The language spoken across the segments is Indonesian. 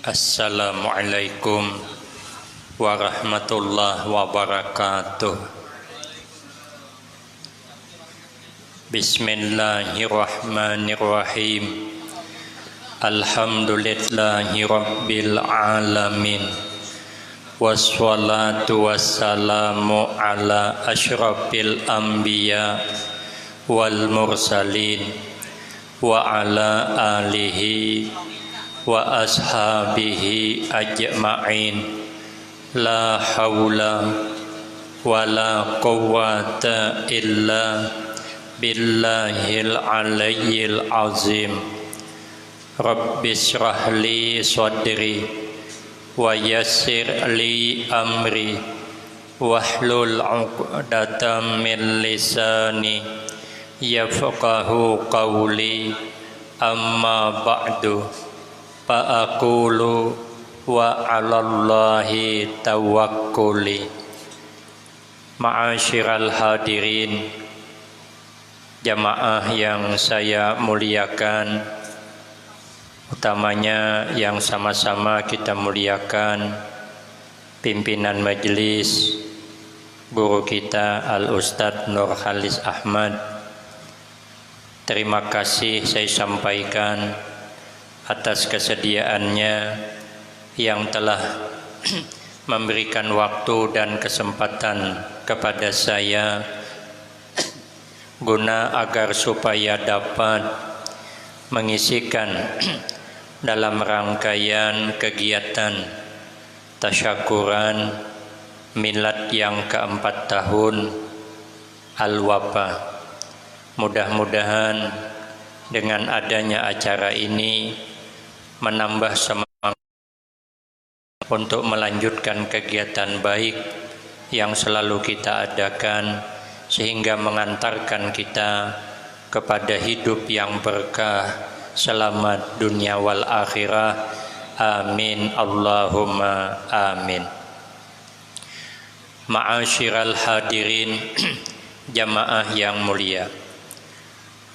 Assalamualaikum warahmatullahi wabarakatuh. Bismillahirrahmanirrahim. Alhamdulillahi rabbil alamin. Wassalatu wassalamu ala asyrafil anbiya wal mursalin wa ala alihi wa ashabihi ajma'in. La hawla wa la quwwata illa billahil aliyyil azim. Rabbi shrah li sadri wa yassir li amri wahlul 'uqdatam min lisani yafqahu qawli. Amma ba'du, fa'aqulu wa 'alallahi tawakkuli. Ma'asyiral hadirin, jamaah yang saya muliakan, utamanya yang sama-sama kita muliakan pimpinan majelis, guru kita Al-Ustadz Nur Khalis Ahmad. Terima kasih saya sampaikan atas kesediaannya yang telah memberikan waktu dan kesempatan kepada saya guna agar supaya dapat mengisikan dalam rangkaian kegiatan tasyakuran milad yang keempat tahun Al-Wafa. Mudah-mudahan dengan adanya acara ini menambah semangat untuk melanjutkan kegiatan baik yang selalu kita adakan, sehingga mengantarkan kita kepada hidup yang berkah, selamat dunia wal akhirah. Amin Allahumma amin. Ma'asyiral hadirin, jamaah yang mulia,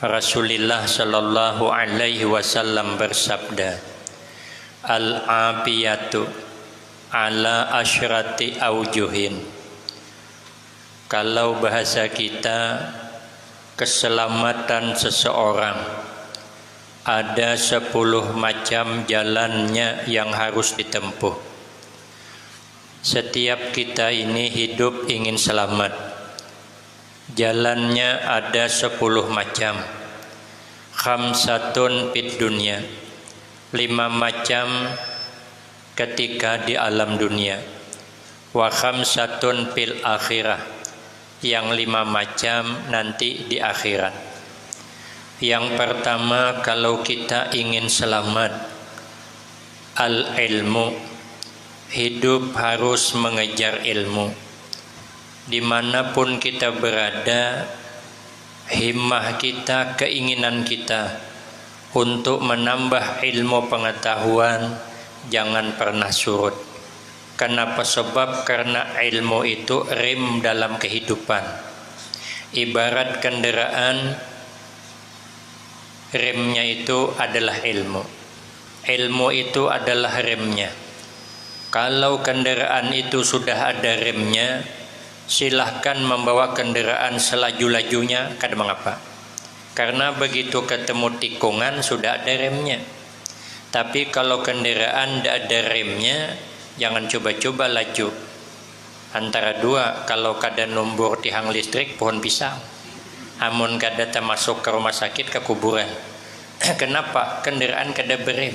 Rasulullah sallallahu alaihi wasallam bersabda, al-afiyatu ala asyrati aujuhin. Kalau bahasa kita, keselamatan seseorang ada 10 macam jalannya yang harus ditempuh. Setiap kita ini hidup ingin selamat. Jalannya ada 10 macam. Khamsatun fid dunya, 5 macam ketika di alam dunia. Wa khamsatun fil akhirah, yang 5 macam nanti di akhirat. Yang pertama, kalau kita ingin selamat, al-ilmu, hidup harus mengejar ilmu. Dimanapun kita berada, himmah kita, keinginan kita untuk menambah ilmu pengetahuan jangan pernah surut. Kenapa? Sebab karena ilmu itu rem dalam kehidupan. Ibarat kendaraan, remnya itu adalah ilmu. Ilmu itu adalah remnya. Kalau kendaraan itu sudah ada remnya, silahkan membawa kendaraan selaju-lajunya, kada mengapa. Karena begitu ketemu tikungan sudah ada remnya. Tapi kalau kendaraan tidak ada remnya, jangan coba-coba laju. Antara dua, kalau kada nombor tiang listrik, pohon pisang. Amun kada termasuk ke rumah sakit, ke kuburan. Kenapa? Kendaraan kada berem.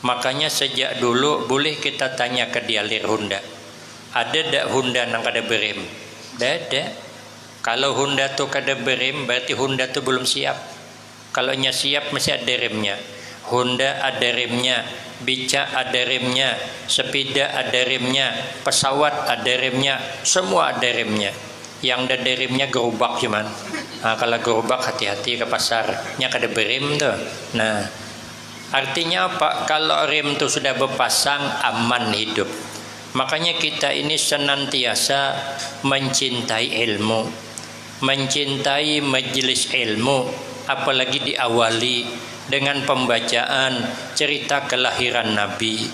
Makanya sejak dulu boleh kita tanya ke dialir Honda, ada tak Honda yang kada berem? Tak ada. Kalau Honda tu kada berem, berarti Honda tu belum siap. Kalau nya siap, masih ada remnya. Honda ada remnya, Bica ada remnya, sepeda ada remnya, pesawat ada remnya, semua ada remnya. Yang ada remnya gerobak cuman. Nah, kalau gerobak hati-hati ke pasarnya kada berem tu. Nah, artinya apa? Kalau rem tu sudah berpasang, aman hidup. Makanya kita ini senantiasa mencintai ilmu, mencintai majelis ilmu, apalagi diawali dengan pembacaan cerita kelahiran Nabi,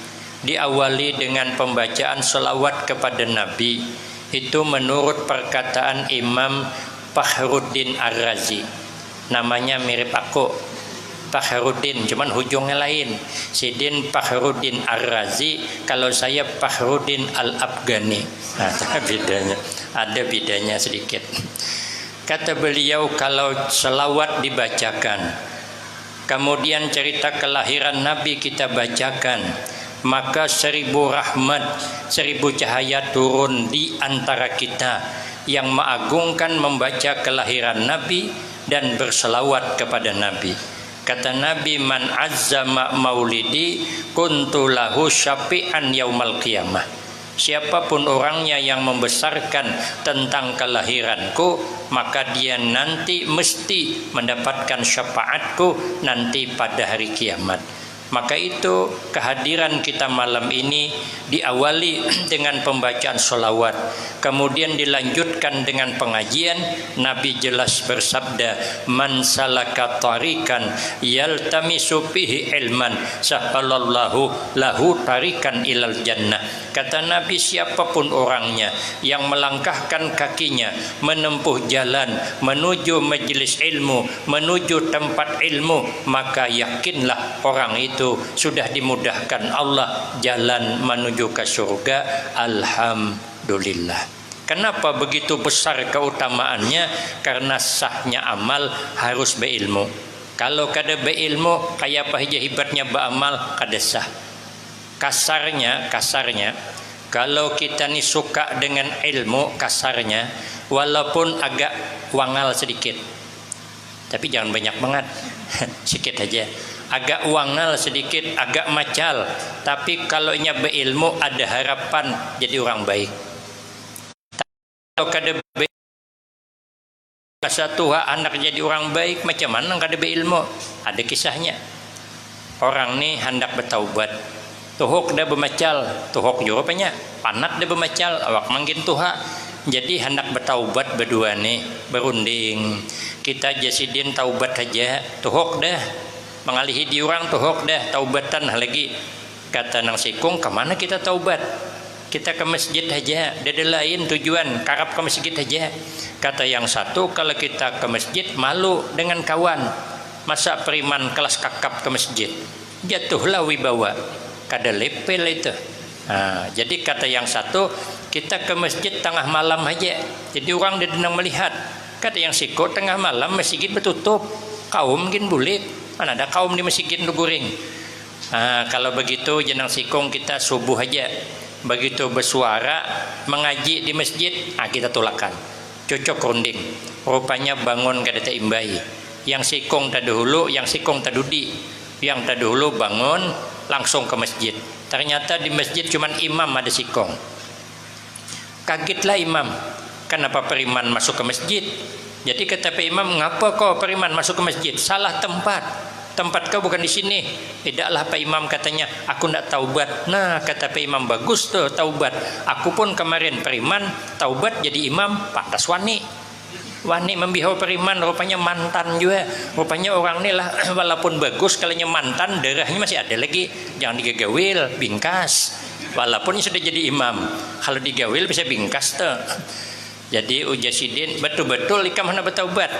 diawali dengan pembacaan selawat kepada Nabi. Itu menurut perkataan Imam Fakhruddin Ar-Razi. Namanya mirip aku, Fakhruddin, cuman hujungnya lain. Sidin Fakhruddin Ar-Razi, kalau saya Fakhruddin Al-Afghani. Nah, ada bedanya sedikit. Kata beliau, kalau selawat dibacakan, kemudian cerita kelahiran Nabi kita bacakan, maka 1000 rahmat, 1000 cahaya turun di antara kita yang mengagungkan membaca kelahiran Nabi dan berselawat kepada Nabi. Kata Nabi, man azzama maulidi kuntu lahu syafi'an yaumal qiyamah. Siapapun orangnya yang membesarkan tentang kelahiranku, maka dia nanti mesti mendapatkan syafaatku nanti pada hari kiamat. Maka itu kehadiran kita malam ini diawali dengan pembacaan sholawat, kemudian dilanjutkan dengan pengajian. Nabi jelas bersabda, man salaka tarikan yaltamisu fihi ilman sahalallahu lahu tarikan ilal jannah. Kata Nabi, siapapun orangnya yang melangkahkan kakinya menempuh jalan menuju majelis ilmu, menuju tempat ilmu, maka yakinlah orang itu sudah dimudahkan Allah jalan menuju ke surga. Alhamdulillah. Kenapa begitu besar keutamaannya? Karena sahnya amal harus berilmu. Kalau kada beilmu, kayak apa aja hebatnya beramal, kada sah. Kasarnya, kalau kita nih suka dengan ilmu, kasarnya, walaupun agak wangal sedikit, tapi jangan banyak banget, sedikit aja. Agak wangal sedikit, agak macal, tapi kalau nya berilmu ada harapan jadi orang baik. Kalau kada satu anak jadi orang baik, macam mana kada berilmu? Ada kisahnya. Orang nih hendak bertaubat, tuhuk dah bermacal, tuhuk rupanya panat dah bermacal, awak manggin tuha. Jadi hendak bertaubat berdua nih, berunding. Kita jasidin taubat aja, tuhuk dah mengalihi di orang, tuhuk dah taubatan lagi. Kata nang sikung, kemana kita taubat? Kita ke masjid aja, ada lain tujuan, karap ke masjid aja. Kata yang satu, kalau kita ke masjid malu dengan kawan, masa periman kelas kakap ke masjid, jatuhlah wibawa, kada lepel itu. Nah, jadi kata yang satu, kita ke masjid tengah malam aja, jadi orang dia sedang melihat. Kata yang siko, tengah malam masjid bertutup, kaum mungkin bulik, mana ada kaum di masjid guring. Nah, kalau begitu jenang sikong kita subuh aja, begitu bersuara mengaji di masjid, kita tulakan, cocok runding. Rupanya bangun kada teimbai, yang sikong tadahulu, yang sikong tadudi, yang tadahulu bangun langsung ke masjid. Ternyata di masjid cuman imam ada sikong. Kagetlah imam, kenapa periman masuk ke masjid? Jadi kata Pak Imam, ngapa kau periman masuk ke masjid? Salah tempat. Tempat kau bukan di sini. Tidaklah Pak Imam, katanya, aku tidak taubat. Nah, kata Pak Imam, bagus tuh taubat. Aku pun kemarin periman, taubat jadi imam, pantas wani. Wani membihau periman, rupanya mantan juga. Rupanya orang ini lah, walaupun bagus, kalau mantan, darahnya masih ada lagi. Jangan digagawil, bingkas. Walaupun sudah jadi imam, kalau digawil bisa bingkas tuh. Jadi ujasidin, betul-betul ikam hendak bertaubat.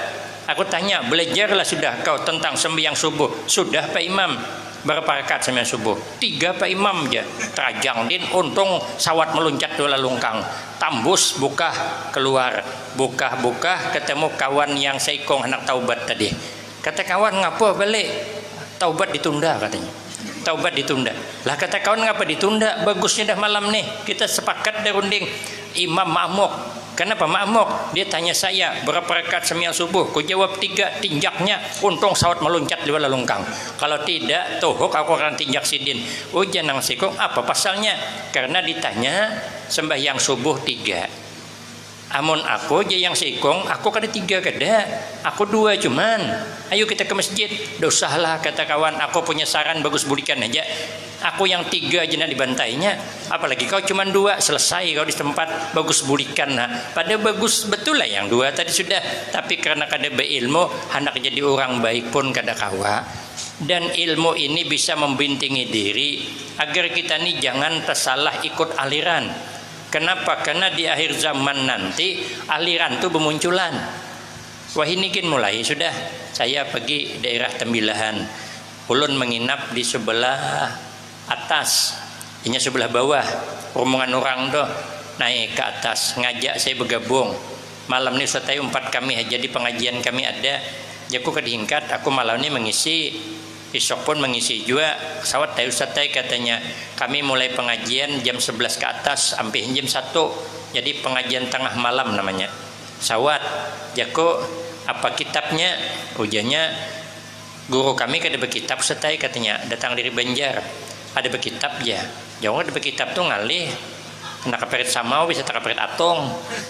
Aku tanya, belajarlah sudah kau tentang sembahyang subuh? Sudah Pak Imam. Berapa rakaat sembahyang subuh? 3 Pak Imam aja. Terajang din, untung sawat meluncat dua lungkang. Tambus, buka, keluar. Buka, ketemu kawan yang seikong hendak taubat tadi. Kata kawan, ngapa balik? Taubat ditunda katanya. Taubat ditunda. Lah kata kawan, ngapa ditunda? Bagusnya dah malam nih. Kita sepakat dah runding. Imam ma'muk. Kenapa ma'muk? Dia tanya saya, berapa rakaat sembahyang subuh? Ku jawab 3, tinjaknya untung sawat meluncat di bala lungkang. Kalau tidak, tuhuk aku akan tinjak sidin. Ujian nang sikung, apa pasalnya? Karena ditanya sembahyang subuh 3. Amun aku je yang sikung, aku kada 3 kada. Aku 2 cuman. Ayo kita ke masjid. Dosahlah kata kawan, aku punya saran bagus bulikan aja. Aku yang 3 aja nak dibantainya, apalagi kau cuma 2, selesai kau di tempat bagus bulikan. Nah, pada bagus betul lah yang 2 tadi sudah, tapi karena kada berilmu hendak jadi orang baik pun kada kawa. Dan ilmu ini bisa membintingi diri agar kita ini jangan tersalah ikut aliran. Kenapa? Karena di akhir zaman nanti aliran itu bermunculan. Wah ini kan mulai sudah. Saya pergi daerah Tembilahan, ulun menginap di sebelah atas, ini sebelah bawah. Rombongan orang tuh naik ke atas, ngajak saya bergabung. Malam ini Ustaz 4 kami, jadi pengajian kami ada. Jaku kedingkat, aku malam ini mengisi. Besok pun mengisi juga. Sawat tahu Ustaz katanya, kami mulai pengajian jam 11 ke atas sampai jam 1. Jadi pengajian tengah malam namanya. Sawat, Jaku apa kitabnya? Ujarnya guru kami kada berkitab Ustaz katanya, datang dari Banjar. Ada berkitab ya. Jangan ada berkitab tuh ngalih. Nak kaperit sama bisa tak kaperit atong.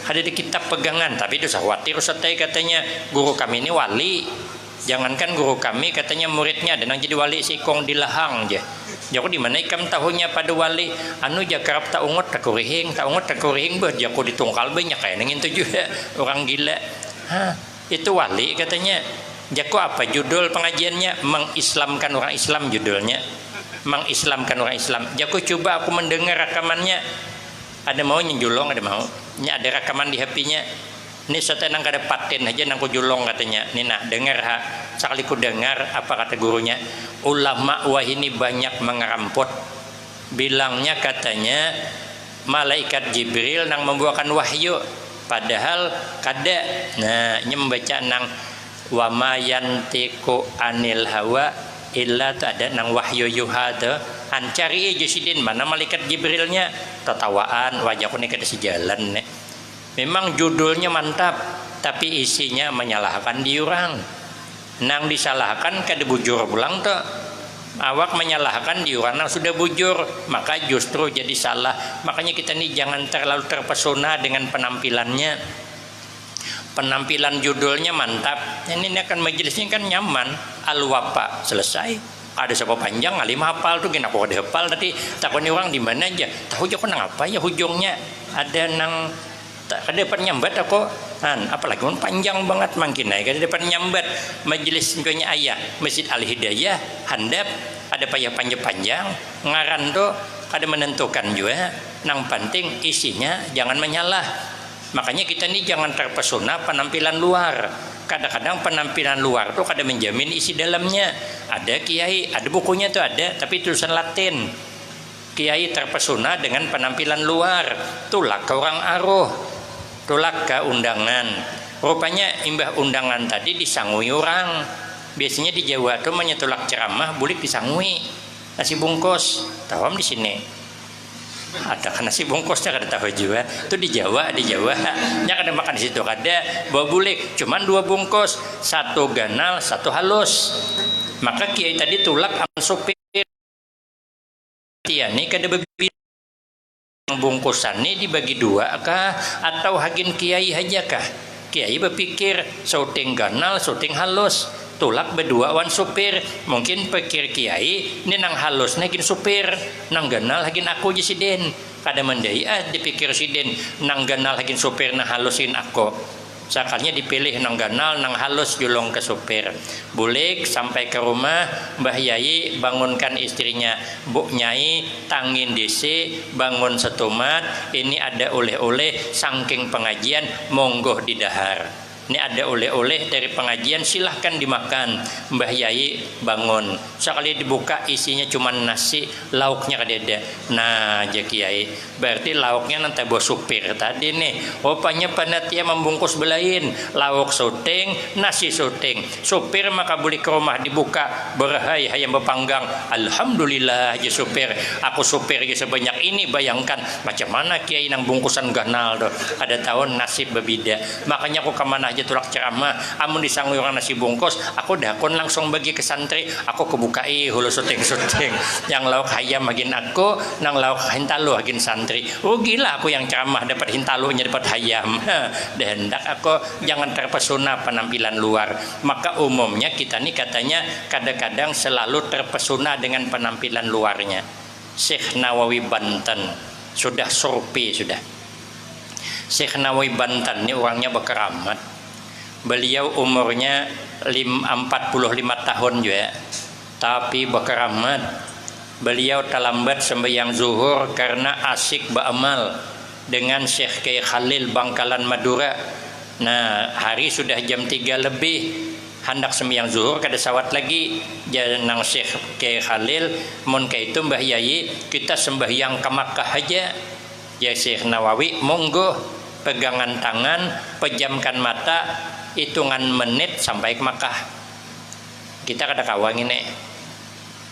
Ada di kitab pegangan, tapi itu khawatir Ustaz katanya, guru kami ini wali. Jangankan guru kami, katanya muridnya ada yang jadi wali sikong di lahang aja. Jaku di mana ikam tahunya pada wali anu jakarap tak ungut tak kurihing ber jaku ditungkal banyak kayak nengin itu juga orang gila. Itu wali katanya. Jaku apa judul pengajiannya? Mengislamkan orang Islam judulnya. Mengislamkan orang Islam. Jaku coba aku mendengar rekamannya. Ada mau nyejulong, ada mau. Ini ada rekaman di HP-nya. Ini saya nang kada paten aja nang ku julong katanya. Nih nah dengar ha. Sekali ku dengar apa kata gurunya. Ulama wah ini banyak mengerampot. Bilangnya katanya malaikat Jibril nang membawakan wahyu. Padahal kada. Nah, ini membaca nang wa ma yantiqu anil hawa illa tu ada nang wahyu yuha tu. Ancari aja sidin mana malaikat Jibrilnya. Tatawaan wajahku ni kada sejalan nih. Memang judulnya mantap, tapi isinya menyalahkan diurang. Nang disalahkan kada bujur pulang tuh. Awak menyalahkan diurang nang sudah bujur, maka justru jadi salah. Makanya kita nih jangan terlalu terpesona dengan penampilannya. Penampilan judulnya mantap. Ini akan majelisnya kan nyaman. Al-Wafa selesai. Ada siapa panjang alim hafal tuh gini aku ada hafal tadi takutnya orang di mana aja. Tahu aja kok nang apa ya hujungnya. Ada nang ada dapat nyambat aku apalagi pun panjang banget mungkin naik ada dapat nyambat majelis punya ayah Masjid Al Hidayah handap ada payah panjang ngaran tuh ada menentukan juga nang penting isinya jangan menyalah. Makanya kita ini jangan terpesona penampilan luar. Kadang-kadang penampilan luar tuh kada menjamin isi dalamnya. Ada kiai ada bukunya tuh ada tapi tulisan Latin. Kiai terpesona dengan penampilan luar, tulak ke orang aruh, tulak ke undangan. Rupanya imbah undangan tadi disangui orang. Biasanya di Jawa tuh menyetulak ceramah bulik disangui. Nasi bungkus, tawam di sini. Ada kan nasi bungkusnya kada tahu juga. Itu di Jawa. Nya kada makan di situ kada. Bawa bulik, cuman 2 bungkus, 1 ganal, 1 halus. Maka kiai tadi tulak ang supir. Ini kada bebi bungkusan ini dibagi 2 kah atau hagin kiai aja kah? Kiai berpikir syuting ganal, syuting halus, tulak berdua wan supir. Mungkin pikir kiai ini nang halus nagin supir, nang ganal hagin aku jesiden. Kada mendai dipikir siden nang ganal hagin supir nang halusin aku. Sakalnya dipilih nang ganal nang halus julong ke supir. Bulik sampai ke rumah Mbah Yai bangunkan istrinya. Bu Nyai tangin DC bangun setumat. Ini ada oleh-oleh saking pengajian monggo di dahar. Ini ada oleh-oleh dari pengajian silahkan dimakan. Mbah Yai bangun. Sekali dibuka isinya cuma nasi, lauknya kadeda. Nah, aja Kiai. Berarti lauknya nanti bawa supir tadi nih. Rupanya panitia membungkus belain. Lauk syuting, nasi syuting. Supir maka boleh ke rumah dibuka. Berhai hayam berpanggang. Alhamdulillah aja supir. Aku supir aja sebanyak ini bayangkan. Macam mana Kiai nang bungkusan ganal tuh. Ada tahun nasib berbeda. Makanya aku kemana aja tulak ceramah amun disangui orang nasi bungkus aku dakon langsung bagi ke santri aku kebukai hulu syuting yang lauk hayam magin aku nang lauk hintalu agin santri gila aku yang ceramah dapat hintalunya dapat hayam dan hendak aku jangan terpesona penampilan luar. Maka umumnya kita nih katanya kadang-kadang selalu terpesona dengan penampilan luarnya. Syekh Nawawi Banten sudah surpi sudah. Syekh Nawawi Banten ini orangnya berkeramat. Beliau umurnya 45 tahun juga. Tapi berkeramat, beliau terlambat sembahyang zuhur karena asik beramal dengan Syekh Kiai Khalil Bangkalan Madura. Nah, hari sudah jam 3 lebih, hendak sembahyang zuhur kada sawat lagi janang Syekh Kiai Khalil, mun kaitu Mbah Yai kita sembahyang ke Makkah aja. Ya Syekh Nawawi, monggo pegangan tangan, pejamkan mata, hitungan menit sampai ke Makkah. Kita kada kawang ini,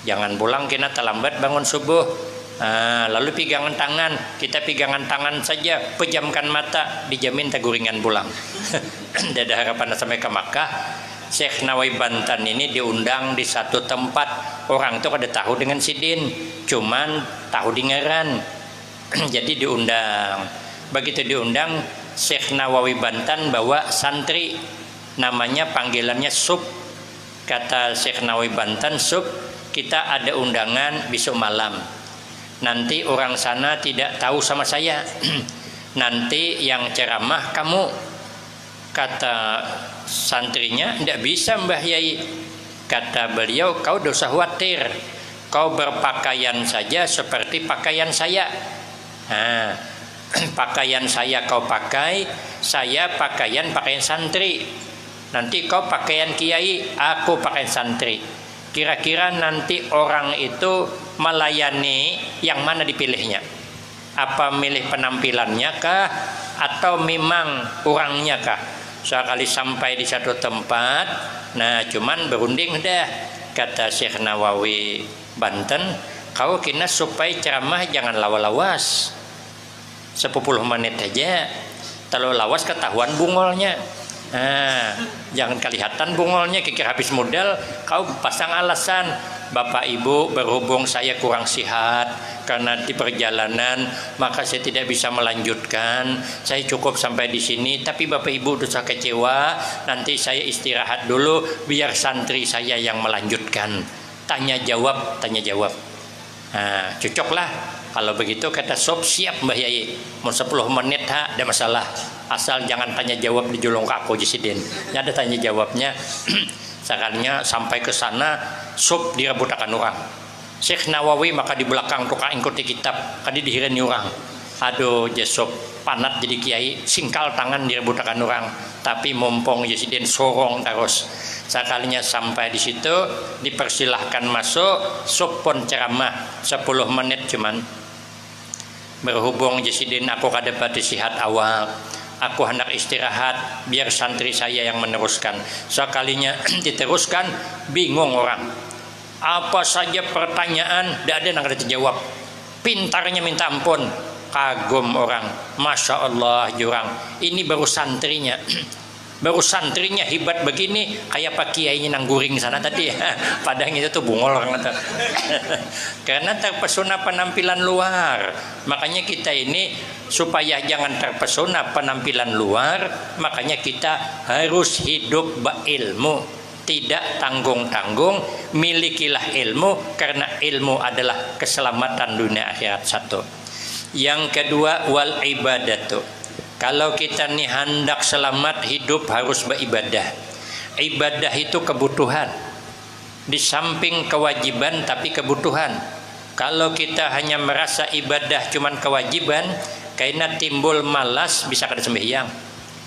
jangan pulang kena terlambat bangun subuh. Lalu pegangan tangan, kita pegangan tangan saja, pejamkan mata, dijamin teguringan pulang. Tidak ada harapan sampai ke Makkah. Syekh Nawawi Banten ini diundang di satu tempat, orang itu kada tahu dengan sidin, cuman tahu dengaran. Jadi diundang. Begitu diundang, Syekh Nawawi Banten bawa santri, namanya panggilannya Sub. Kata Syekh Nawawi Banten, Sub, kita ada undangan besok malam. Nanti orang sana tidak tahu sama saya. Nanti yang ceramah kamu. Kata santrinya, tidak bisa Mbah Yai. Kata beliau, kau tidak usah khawatir, kau berpakaian saja seperti pakaian saya. Pakaian saya kau pakai, saya pakaian santri. Nanti kau pakaian kiai, aku pakaian santri. Kira-kira nanti orang itu melayani yang mana dipilihnya? Apa milih penampilannya kah, atau memang orangnya kah? Sekali sampai di satu tempat, nah cuman berunding dah. Kata Syekh Nawawi Banten, kau kena supaya ceramah jangan lawas-lawas, 10 menit aja. Kalau lawas ketahuan bungolnya. Jangan kelihatan bungolnya, kikir habis modal, kau pasang alasan, Bapak Ibu berhubung saya kurang sihat karena di perjalanan, maka saya tidak bisa melanjutkan, saya cukup sampai di sini. Tapi Bapak Ibu dosa kecewa, nanti saya istirahat dulu biar santri saya yang melanjutkan. Tanya jawab. Cocoklah kalau begitu. Kata Sob, siap Mbah Yai, mau 10 menit ada masalah, asal jangan tanya jawab di julung kaku jisidin. Ada tanya jawabnya. Sekalinya sampai ke sana, Sob direbutakan orang. Syekh Nawawi maka di belakang tukang ikuti kitab, kadi dihirani orang. Aduh, Sob panat jadi kiai, singkal tangan direbutakan orang. Tapi mumpung jisidin sorong terus. Sekalinya sampai di situ, dipersilahkan masuk. Sob pun ceramah 10 menit cuman. Berhubung Jasidin aku kada pada sihat awal, aku hendak istirahat biar santri saya yang meneruskan. Sekalinya diteruskan, bingung orang. Apa saja pertanyaan tidak ada yang ada dijawab. Pintarnya minta ampun, kagum orang. Masya Allah jurang, ini baru santrinya. Baru santrinya hebat begini, kayak pak kiainya nangguring sana tadi. Padahal itu tuh bungol orang itu. Karena terpesona penampilan luar. Makanya kita ini supaya jangan terpesona penampilan luar, makanya kita harus hidup berilmu, tidak tanggung-tanggung. Milikilah ilmu, karena ilmu adalah keselamatan dunia akhirat. Satu. Yang kedua, wal ibadatu. Kalau kita nih hendak selamat hidup harus beribadah. Ibadah itu kebutuhan, di samping kewajiban tapi kebutuhan. Kalau kita hanya merasa ibadah cuman kewajiban, karena timbul malas bisa kada sembahyang.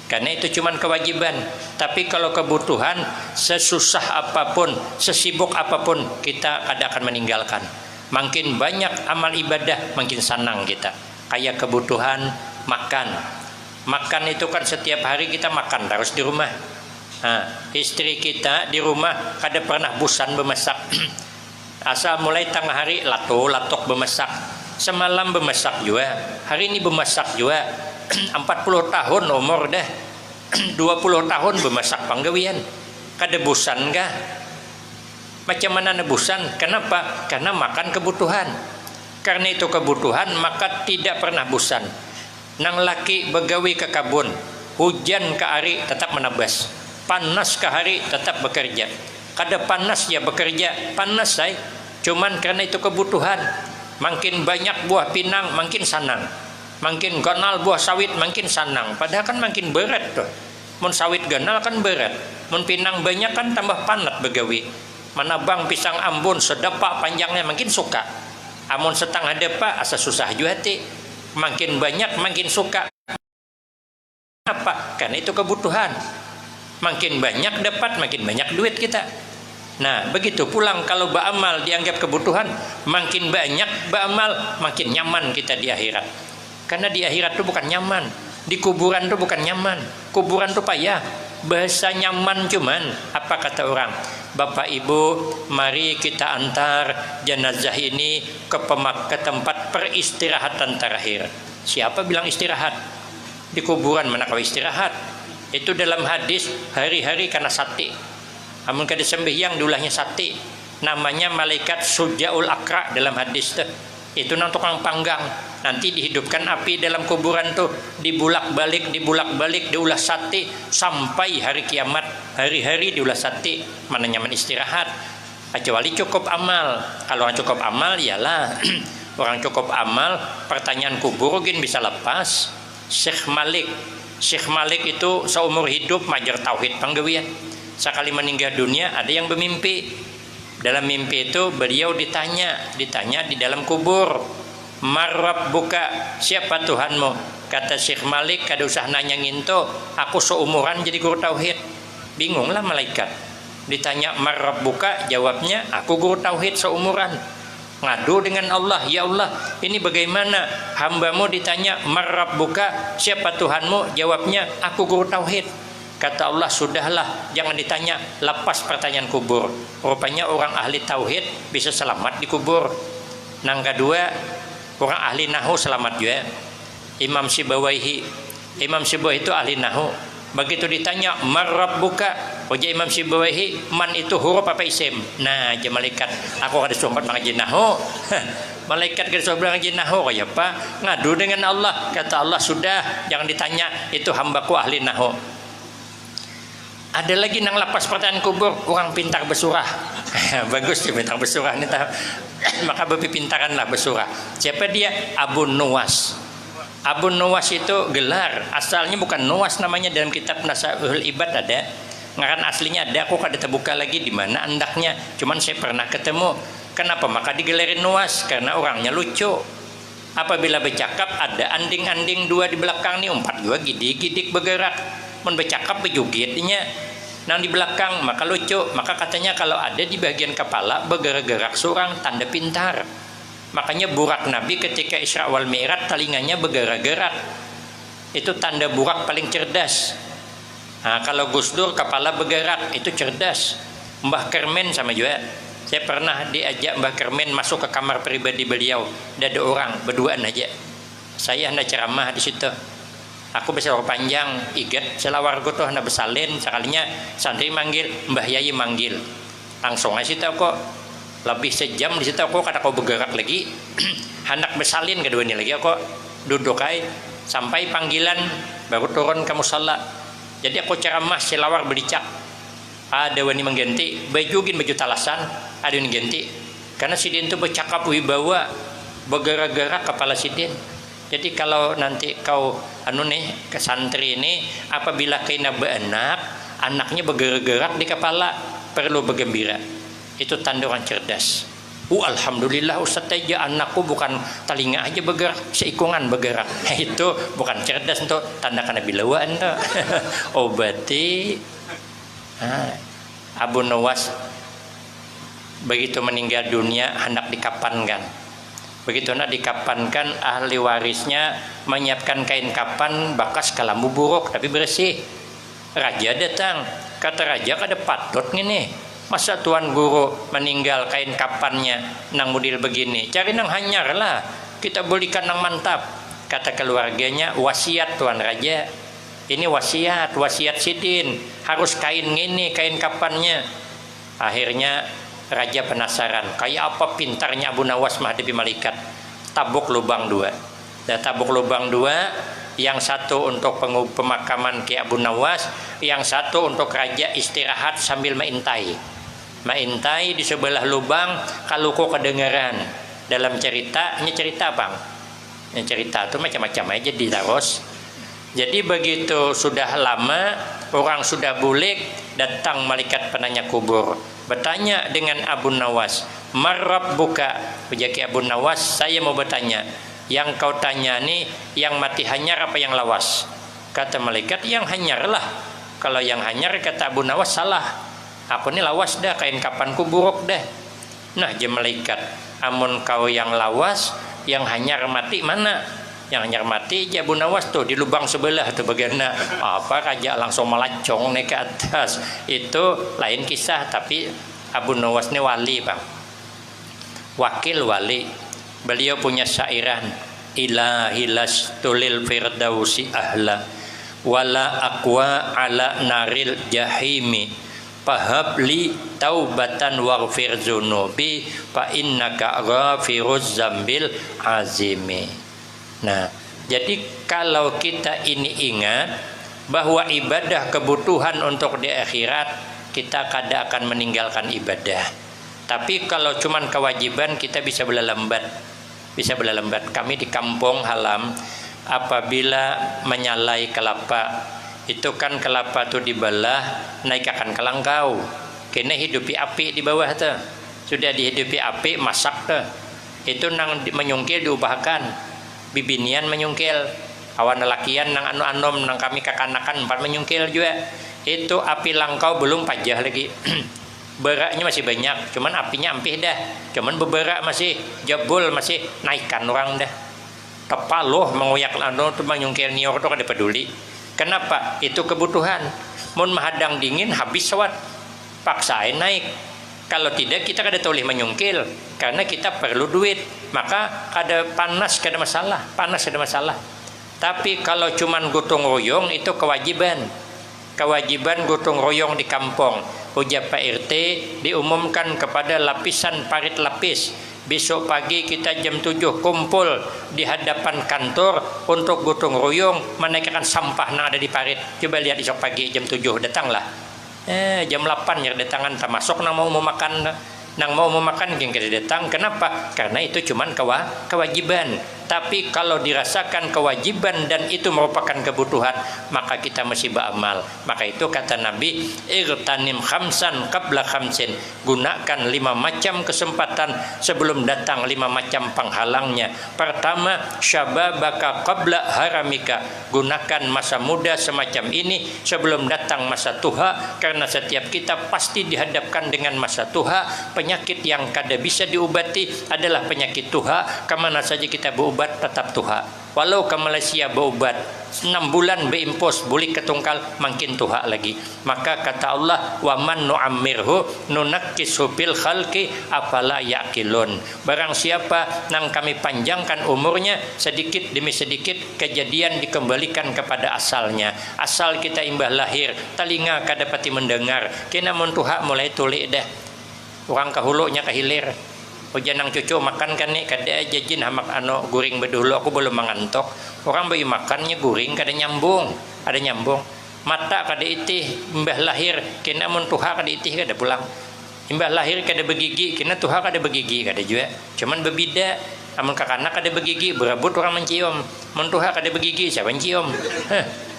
Karena itu cuman kewajiban. Tapi kalau kebutuhan, sesusah apapun, sesibuk apapun, kita kada akan meninggalkan. Makin banyak amal ibadah, makin senang kita. Kayak kebutuhan makan. Makan itu kan setiap hari kita makan terus di rumah. Istri kita di rumah kada pernah bosan memasak. Asal mulai tengah hari latok memasak. Semalam memasak juga, hari ini memasak juga. 40 tahun umur dah. 20 tahun memasak panggawian. Kada bosan kah? Macam mana bosan? Kenapa? Karena makan kebutuhan. Karena itu kebutuhan, maka tidak pernah bosan. Nang laki begawi ke kabun, hujan ke hari tetap menebas, panas ke hari tetap bekerja. Kada panas ya bekerja, panas say. Cuman karena itu kebutuhan. Makin banyak buah pinang makin senang, makin ganal buah sawit makin senang. Padahal kan makin berat tuh. Mun sawit ganal kan berat, mun pinang banyak kan tambah panat begawi. mana bang pisang Ambon sedepak panjangnya makin suka. Amun setengah depak asa susah juga hati. Makin banyak makin suka. Apa? Karena itu kebutuhan. Makin banyak dapat makin banyak duit kita. Nah begitu pulang kalau beramal dianggap kebutuhan, makin banyak beramal makin nyaman kita di akhirat. Karena di akhirat itu bukan nyaman, di kuburan itu bukan nyaman, kuburan itu payah. Bahasa nyaman cuman apa kata orang, Bapak Ibu mari kita antar jenazah ini ke tempat peristirahatan terakhir. Siapa bilang istirahat? Di kuburan mana kau istirahat? Itu dalam hadis hari-hari karena sate. Amun kada sembahyang diulahnya sate. Namanya malaikat Sujaul Akra dalam hadis tuh. Itu nang tukang panggang. Nanti dihidupkan api dalam kuburan tuh, dibulak-balik, diulah sate sampai hari kiamat. Hari-hari diulah sate. Mana nyaman istirahat? Kecuali cukup amal. Kalau orang cukup amal iyalah. Orang cukup amal, pertanyaan kubur mungkin bisa lepas. Syekh Malik itu seumur hidup majar tauhid panggawian. Sekali meninggal dunia ada yang bermimpi. Dalam mimpi itu beliau ditanya di dalam kubur, "Marrab buka, siapa Tuhanmu?" Kata Syekh Malik, "Kada usah nanya nginto, aku seumuran jadi guru tauhid." Bingunglah malaikat. Ditanya "Marrab buka", jawabnya, "Aku guru tauhid seumuran." Ngadu dengan Allah, "Ya Allah, ini bagaimana hambamu ditanya marrab buka, siapa Tuhanmu?" Jawabnya, "Aku guru tauhid." Kata Allah, "Sudahlah, jangan ditanya, lepas pertanyaan kubur." Rupanya orang ahli tauhid bisa selamat di kubur. Nang kedua, orang ahli nahu selamat juga. Imam Sibawaihi itu ahli nahu. Begitu ditanya marrab buka, ujar Imam Sibawaihi, man itu huruf apa isim? Nah, aja malaikat, aku ada sumpat mengaji nahu. Malaikat kada suruh mengaji nahu kaya apa? Ngadu dengan Allah. Kata Allah, "Sudah, jangan ditanya, itu hambaku ahli nahu." Ada lagi nang lepas pertanyaan kubur, orang pintar bersurah. Bagus dia pintar bersurah ini. Maka berpintaranlah bersurah. Siapa dia? Abu Nuwas. Abu Nuwas itu gelar, asalnya bukan Nuwas namanya, dalam kitab Nasaihul Ibad ada. Ngaran aslinya ada, aku kada terbuka lagi di mana andaknya. Cuman saya pernah ketemu. Kenapa maka digelarin Nuwas? Karena orangnya lucu. Apabila bercakap ada anding-anding dua di belakang nih, umpat dua gidik-gidik bergerak. Mun bercakap berjugitnya. Nang di belakang maka lucu. Maka katanya kalau ada di bagian kepala bergerak-gerak surang tanda pintar. Makanya burak Nabi ketika Isra wal Mi'raj telinganya bergerak-gerak. Itu tanda burak paling cerdas. Nah, kalau Gus Dur kepala bergerak itu cerdas. Mbah Kermen sama juga. Saya pernah diajak Mbah Kermen masuk ke kamar pribadi beliau. Ada orang berduaan aja. Saya hendak ceramah di situ. Aku bisa panjang, igat selawargo tuh hendak bersalin. Sekalinya santri manggil, Mbah Yai manggil. Langsung aja situ kok. Lebih sejam di situ aku kata kau bergerak lagi. Hendak bersalin kedua ini lagi aku duduk aja sampai panggilan baru turun ke musalla. Jadi aku ceramah selawar bericak. Ada wani mengganti baju talasan, ada yang ganti. Karena sidin itu bercakap wibawa, bergerak-gerak kepala sidin. Jadi kalau nanti kau ke santri ini apabila kena beranak, anaknya bergerak-gerak di kepala, perlu bergembira. Itu tanda orang cerdas. Alhamdulillah Ustaz aja anakku bukan telinga aja bergerak, seikungan bergerak. Itu bukan cerdas, untuk tanda kana bilawaan tuh. Obati. Abu Nuwas begitu meninggal dunia hendak dikapankan. Begitu hendak dikapankan, ahli warisnya menyiapkan kain kapan bekas kelambu buruk tapi bersih. Raja datang, kata raja kada patut ngene. Masa tuan guru meninggal kain kapannya nang model begini, cari nang hanyar lah, kita belikan nang mantap. Kata keluarganya, wasiat tuan raja, ini wasiat sidin, harus kain gini, kain kapannya. Akhirnya raja penasaran, kayak apa pintarnya Abu Nuwas menghadapi malaikat. Tabuk lubang dua. Dan tabuk lubang dua, yang satu untuk pemakaman Ki Abu Nuwas, yang satu untuk raja istirahat sambil maintai di sebelah lubang. Kalau kok kedengaran dalam cerita, ini cerita bang, ini cerita itu macam-macam aja ditaros. Jadi begitu sudah lama, orang sudah bulik, datang malaikat penanya kubur, bertanya dengan Abu Nawas, "Marrabbuka?" Ujaki Abu Nawas, "Saya mau bertanya, yang kau tanya nih yang mati hanyar apa yang lawas?" Kata malaikat, "Yang hanyar lah." Kalau yang hanyar, kata Abu Nawas, "Salah. Aku ini lawas dah, kain kapanku buruk dah." Nah, je malaikat, "Amun kau yang lawas, yang hanyar mati mana?" Yang hanyar mati je Abu Nawas tuh di lubang sebelah tuh bagaimana apa raja langsung melacong naik ke atas. Itu lain kisah, tapi Abu Nawas ini wali, Bang. Wakil wali. Beliau punya syairan, "Ilahi lastulil firdausi ahla wala aqwa ala naril jahimi fahabli taubatan waghfir dzunubi fa innaka ghafiruz zambil azimi." Nah, jadi kalau kita ini ingat bahwa ibadah kebutuhan untuk di akhirat, kita kadang akan meninggalkan ibadah. Tapi kalau cuman kewajiban, kita bisa berlambat. Kami di kampung halam, apabila menyalai kelapa, itu kan kelapa tuh dibelah, naik akan kelangkau. Kena hidupi api di bawah tuh. Sudah dihidupi api, masak tuh. Itu nang menyungkil diubahkan. Bibinian menyungkil, awan lelakian nang anu-anom nang kami kakanakan 4 menyungkil juga. Itu api langkau belum pajah lagi. Beraknya masih banyak, cuman apinya ampih dah. Cuman beberak masih jebul, masih naikkan orang dah. Tepaloh mengoyak anu tu menyungkil nior tu kada peduli. Kenapa? Itu kebutuhan. Mun mahadang dingin habis sawat. Paksain naik. Kalau tidak kita kada boleh menyungkil karena kita perlu duit. Maka kada panas kada masalah. Tapi kalau cuman gotong royong itu kewajiban gotong royong di kampung. Ujar Pak RT diumumkan kepada lapisan parit lapis, besok pagi kita jam 7 kumpul di hadapan kantor untuk gotong royong menaikkan sampah yang ada di parit. Coba lihat besok pagi jam 7 datanglah. Jam 8 ya datangan termasuk nang mau makan yang kita datang. Kenapa? Karena itu cuman kewajiban. Tapi kalau dirasakan kewajiban dan itu merupakan kebutuhan, maka kita mesti beramal. Maka itu kata Nabi, "Irtanim khamsan qabla khamsin." Gunakan 5 macam kesempatan sebelum datang 5 macam penghalangnya. Pertama, syababaka qabla haramika. Gunakan masa muda semacam ini sebelum datang masa tuha, karena setiap kita pasti dihadapkan dengan masa tuha. Penyakit yang kada bisa diobati adalah penyakit tuha. Kemana saja kita berobat tetap tuha. Walau ke Malaysia berobat 6 bulan beimpos boleh ketungkal makin tuha lagi. Maka kata Allah, "Wa man nu'ammirhu nunakkisu fil khalqi afala yaqilun." Barang siapa nang kami panjangkan umurnya, sedikit demi sedikit kejadian dikembalikan kepada asalnya. Asal kita imbah lahir, telinga kada pati mendengar. Kena mun tuha mulai tulik dah. Orang kahulunya kahilir. Hujan nang cucu makan kan nih kada jajin hamak ano guring bedulu aku belum mengantok. Orang bayi makannya guring kada nyambung, mata kada itih imbah lahir kena mun tuha kada itih kada pulang. Imbah lahir kada begigi kena tuha kada begigi kada juga. Cuman bebida. Amun kakanak kada begigi berabut orang mencium. Mun tuha kada begigi siapa mencium?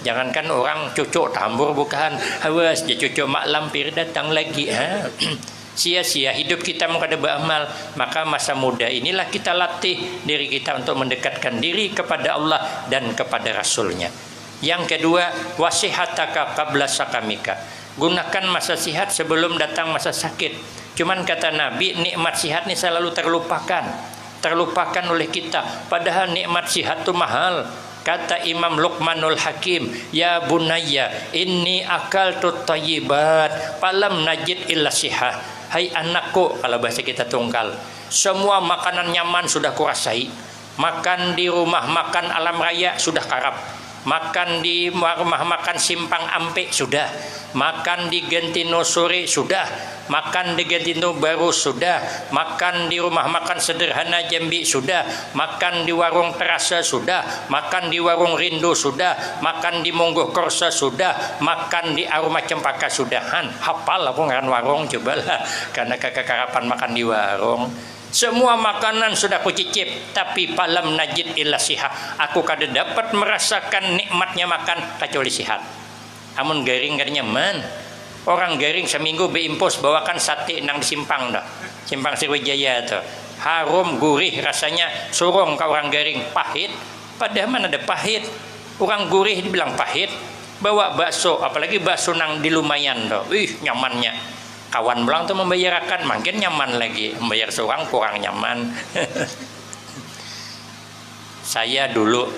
Jangankan orang cucu tambur bukan. Awas dia cucu mak lampir datang lagi. Sia-sia hidup kita mengada beramal. Maka masa muda inilah kita latih diri kita untuk mendekatkan diri kepada Allah dan kepada Rasulnya. Yang kedua, wasihataka qabla sakamika. Gunakan masa sihat sebelum datang masa sakit. Cuman kata Nabi, nikmat sihat ini selalu terlupakan oleh kita. Padahal nikmat sihat itu mahal. Kata Imam Luqmanul Hakim, "Ya bunayya, inni akaltu thayyibat, falam najid illa sihah." Hai anakku, kalau bahasa kita tunggal, semua makanan nyaman sudah kurasai. Makan di rumah makan alam raya sudah karap. Makan di rumah makan simpang ampe sudah. Makan di Gentino sore sudah. Makan di Gentino baru sudah. Makan di rumah makan sederhana Jambi sudah. Makan di warung terasa sudah. Makan di warung rindu sudah. Makan di Monggo Korsa sudah. Makan di Aroma Cempaka sudah. Hafal aku ngaran warung cobalah. Karena kakak karapan makan di warung. Semua makanan sudah aku cicip, tapi palam najid illa sihat. Aku kada dapat merasakan nikmatnya makan kecuali sihat. Amun garing kada nyaman. Orang garing seminggu beimpos bawakan sate nang di simpang dah. Simpang Sriwijaya tuh. Harum gurih rasanya, surong ke orang garing, pahit. Padahal mana ada pahit. Orang gurih dibilang pahit. Bawa bakso, apalagi bakso nang di lumayan tuh. Nyamannya. Kawan belang tuh membayarkan, makin nyaman lagi. Membayar seorang kurang nyaman. Saya dulu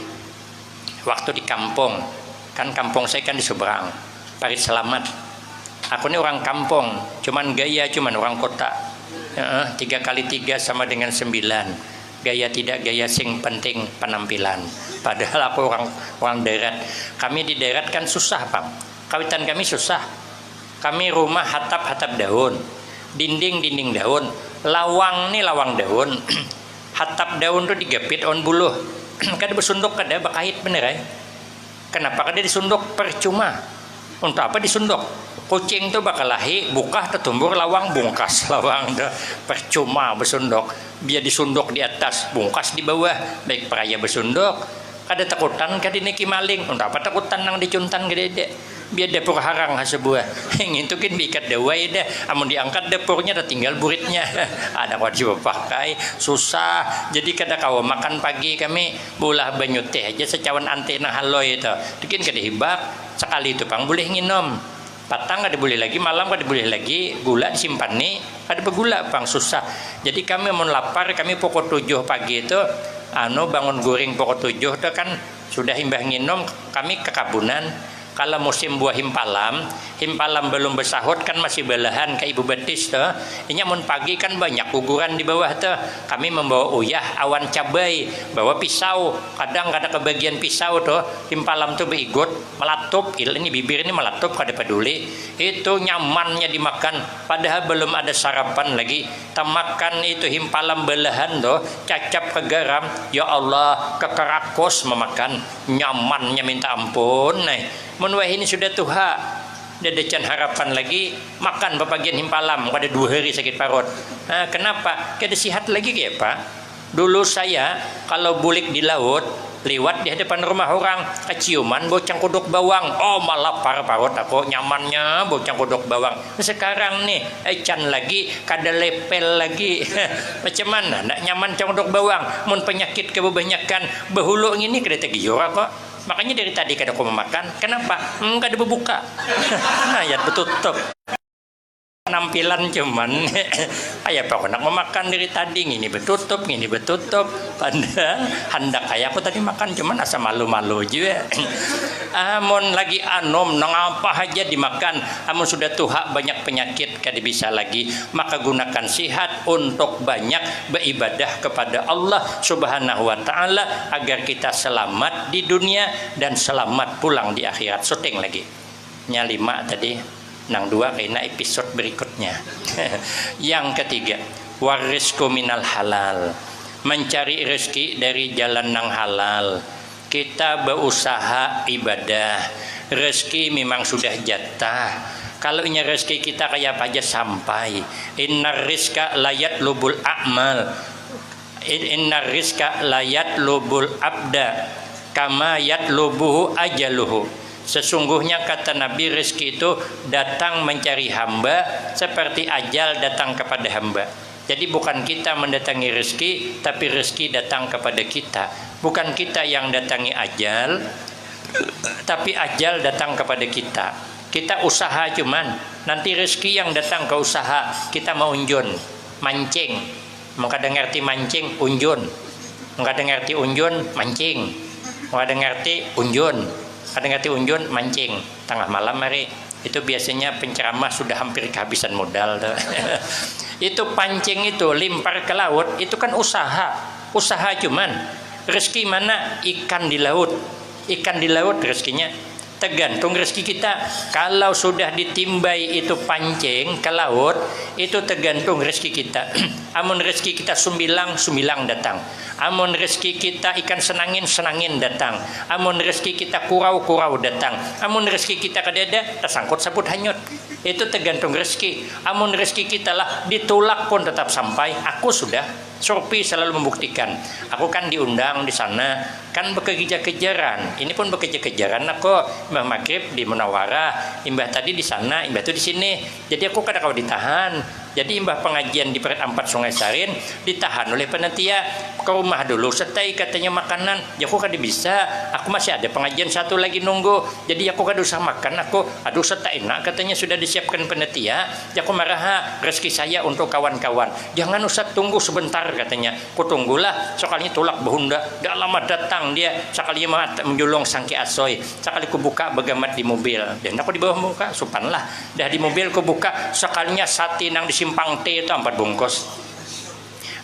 waktu di kampung, kan kampung saya kan di seberang, Parit Selamat. Aku ini orang kampung, cuman gaya cuman orang kota. 3 x 3 sama dengan 9. Gaya tidak gaya, sing penting penampilan. Padahal aku orang darat. Kami di darat kan susah, Bang. Kawitan kami susah. Kami rumah hatap daun, dinding daun, lawang nih lawang daun. Hatap daun tuh digapit on buluh. Kada bersunduk kada bakahit bener ya. Kenapa kada disunduk? Percuma. Untuk apa disunduk? Kucing tuh bakal lahi, buka tertumbur lawang, bungkas lawang dah. Percuma bersunduk. Biar disunduk di atas, bungkas di bawah. Baik peraya bersunduk. Kada takutan kada niki maling. Untuk apa takutan nang dicuntan gede-gede? Biar dapur harang sebuah yang itu kan bikat dawai dah, amun diangkat dapurnya dah tinggal buritnya. Ada wajib pakai susah. Jadi kada kau makan pagi kami bulah banyu teh aja secawan antena haloi itu bikin kada hibak sekali itu pang boleh nginom, patang kada boleh lagi, malam kada boleh lagi, gula disimpan nih kada bergula pang susah. Jadi kami mau lapar kami pukul 7 pagi itu bangun guring pukul 7 itu kan sudah himbah nginom kami ke kabunan. Kalau musim buah himpalam belum bersahut kan masih belahan ke Ibu Betis tuh. Ini mun pagi kan banyak guguran di bawah tuh. Kami membawa uyah, awan cabai, bawa pisau. Kadang ada kebagian pisau tuh. Himpalam tuh beigut, melatup. Ini bibir ini melatup kada peduli. Itu nyamannya dimakan. Padahal belum ada sarapan lagi. Tamakan itu himpalam belahan tuh, cacap ke garam. Ya Allah, kekerakos memakan. Nyamannya minta ampun. Menwah ini sudah tuha, dedecan harapan lagi makan bagian himpalam pada 2 hari sakit parut. Kenapa? Kada sihat lagi ya Pak. Dulu saya kalau bulik di laut lewat di hadapan rumah orang keciuman bocang kodok bawang, malah parut aku nyamannya bocang kodok bawang. Sekarang nih ecan lagi kada lepel lagi. Macam mana nak nyaman cang kodok bawang? Mun penyakit kebanyakan behulu ini kada tegiora kok. Makanya dari tadi kada aku memakan. Kenapa? Kada berbuka. Ya betutup. Penampilan cuman ayah pak nak memakan dari tadi ini betutup padahal hendak kayak aku tadi makan cuman asa malu-malu juga. Amun lagi anom nang apa aja dimakan, amun sudah tuha banyak penyakit kada bisa lagi, maka gunakan sihat untuk banyak beribadah kepada Allah Subhanahu wa taala agar kita selamat di dunia dan selamat pulang di akhirat. Syuting lagi nya 5 tadi nang 2 kena episode berikutnya. Yang ketiga, warisku minal halal, mencari rezeki dari jalan nang halal. Kita berusaha ibadah, rezeki memang sudah jatah. Kalau ini rezeki kita kayak apa aja sampai. Innar rizqa layat lubul a'mal, innar rizqa layat lubul abda kama yatlubuhu ajaluhu. Sesungguhnya kata Nabi, rezeki itu datang mencari hamba seperti ajal datang kepada hamba. Jadi bukan kita mendatangi rezeki, tapi rezeki datang kepada kita. Bukan kita yang datangi ajal, tapi ajal datang kepada kita. Kita usaha cuman, nanti rezeki yang datang ke usaha. Kita mau unjun, mancing. Maka ngerti mancing, unjun. Maka ngerti unjun, mancing. Maka ngerti unjun. Kadang ngerti unjun mancing tengah malam hari itu biasanya penceramah sudah hampir kehabisan modal. Itu pancing itu limpar ke laut itu kan usaha cuman rezeki mana ikan di laut rezekinya tergantung rezeki kita. Kalau sudah ditimbai itu pancing ke laut itu tergantung rezeki kita. Amun rezeki kita sumbilang datang, Amun rezeki kita ikan senangin datang. Amun rezeki kita kurau datang. Amun rezeki kita kadada tersangkut sabut hanyut. Itu tergantung rezeki. Amun rezeki kita lah ditolak pun tetap sampai. Aku sudah Surpi selalu membuktikan. Aku kan diundang di sana, kan bekerja-kejaran. Ini pun bekerja-kejaran aku Mbah Maghrib di Munawarah, Imbah tadi di sana, Imbah itu di sini. Jadi aku kadang kau ditahan. Jadi Imbah pengajian di Peret Ampat Sungai Sarin ditahan oleh panitia ke rumah dulu. Setai katanya makanan. Ya aku kan bisa. Aku masih ada pengajian satu lagi nunggu. Jadi aku kan usah makan. Aku aduh setai enak katanya sudah disiapkan panitia. Ya aku marah rezeki saya untuk kawan-kawan. Jangan usah tunggu sebentar katanya. Ku tunggulah sekalinya tolak behunda. Dah lama datang dia. Sekalinya menjulung sangki asoy. Sekali ku buka begamat di mobil. Dan aku di bawah muka supan lah. Dah di mobil ku buka sekalinya sate nang di simpang T itu 4 bungkus.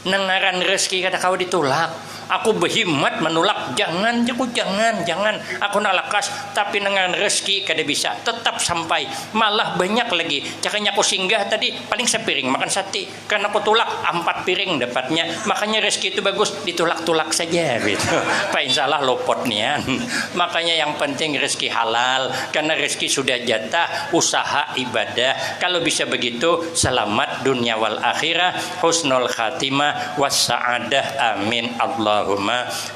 Nengaran rezeki kada kau ditolak. Aku berhimmat menolak, jangan aku nak lakas, tapi dengan rezeki kada bisa tetap sampai, malah banyak lagi. Caranya aku singgah tadi paling sepiring makan sate, karena aku tolak 4 piring dapatnya. Makanya rezeki itu bagus ditolak-tolak saja gitu. Pak insyaallah lopot nian. Makanya yang penting rezeki halal, karena rezeki sudah jatah usaha ibadah. Kalau bisa begitu selamat dunia wal akhirah, husnul khatimah wassa'adah, amin Allahumma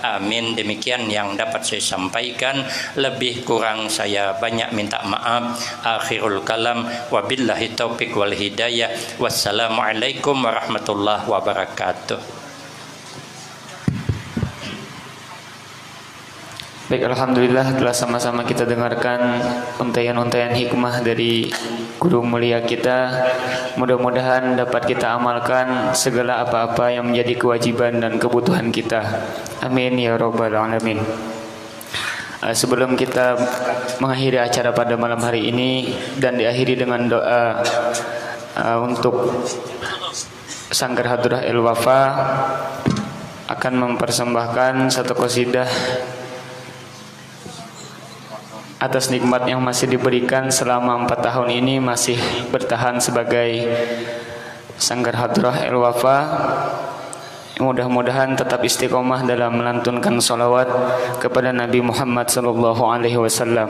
amin. Demikian yang dapat saya sampaikan, lebih kurang saya banyak minta maaf. Akhirul kalam, wabillahi taufiq wal hidayah. Wassalamualaikum warahmatullahi wabarakatuh. Baik, alhamdulillah telah sama-sama kita dengarkan untaian-untaian hikmah dari guru mulia kita. Mudah-mudahan dapat kita amalkan segala apa-apa yang menjadi kewajiban dan kebutuhan kita. Amin ya rabbal alamin. Sebelum kita mengakhiri acara pada malam hari ini dan diakhiri dengan doa untuk Sanggar Hadrah El Wafa, akan mempersembahkan satu qasidah atas nikmat yang masih diberikan selama 4 tahun ini, masih bertahan sebagai Sanggar Hadrah El Wafa. Mudah-mudahan tetap istiqomah dalam melantunkan salawat kepada Nabi Muhammad sallallahu alaihi wasallam.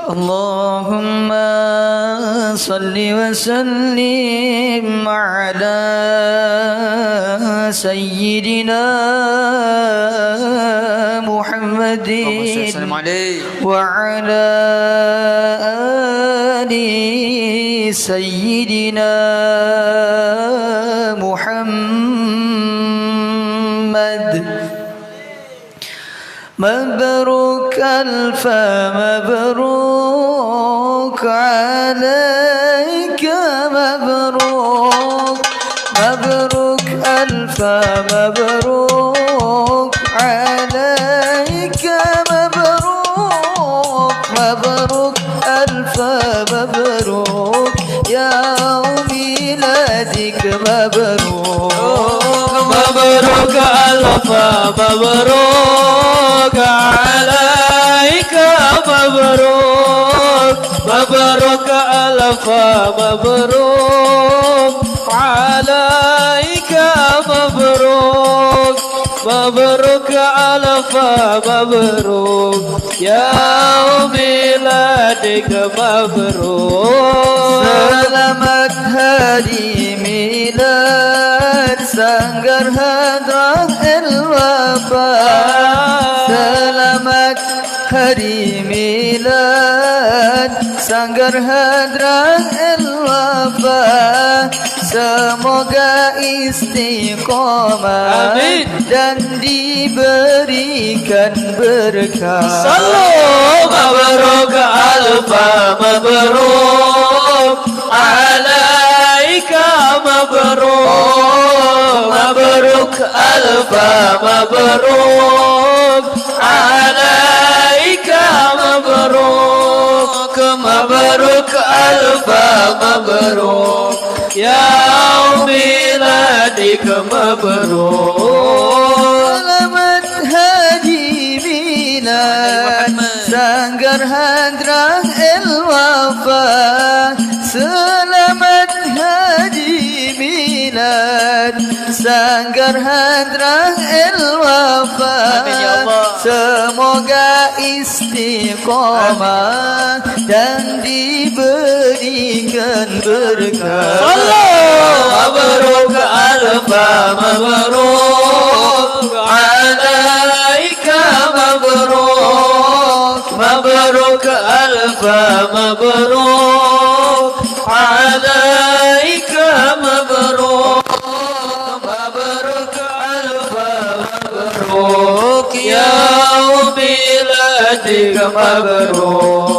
اللهم صل وسلم على سيدنا محمد وعلى آل سيدنا محمد. مبروك ألف مبروك عليك، مبروك مبروك ألف مبروك عليك، مبروك مبروك ألف مبروك يوم ميلادك، مبروك مبروك ألف مبروك عليك، مبروك مبروك ألف مبروك عليك، مبروك مبروك ألف مبروك يوم ميلادك مبروك Selamat hari milad Sanggar Hadrah El-Wafa Selamat hari milad Sanggar Hadrah El-Wafa Semoga istiqomah Amin. dan diberikan berkah. Sallu mabruk alfa mabruk alaika mabruk mabruk alfa mabruk alaika mabruk mabruk alfa mabruk ya miladik mabruk. Selamat hari milad Sanggar Hadrah El-Wafa Selamat hari milad Sanggar Hadrah El-Wafa Amin ya Allah. Semoga istiqomah dan diberikan berkah. مبروك ألف مبروك عليك مبروك مبروك ألف مبروك عليك مبروك مبروك ألف مبروك يوم ميلادك مبروك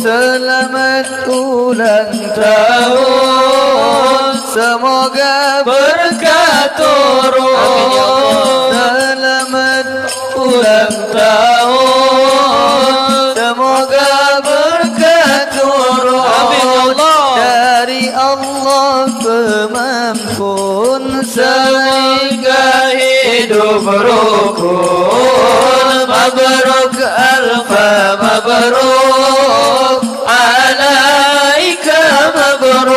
Selamat ulang tahun Semoga berkah turun. Selamat Ulang tahun Semoga berkah turun. Amin ya Allah. dari Allah pemampun Sehingga hidup rukun. Mabruk alfa mabruk alaika mabruk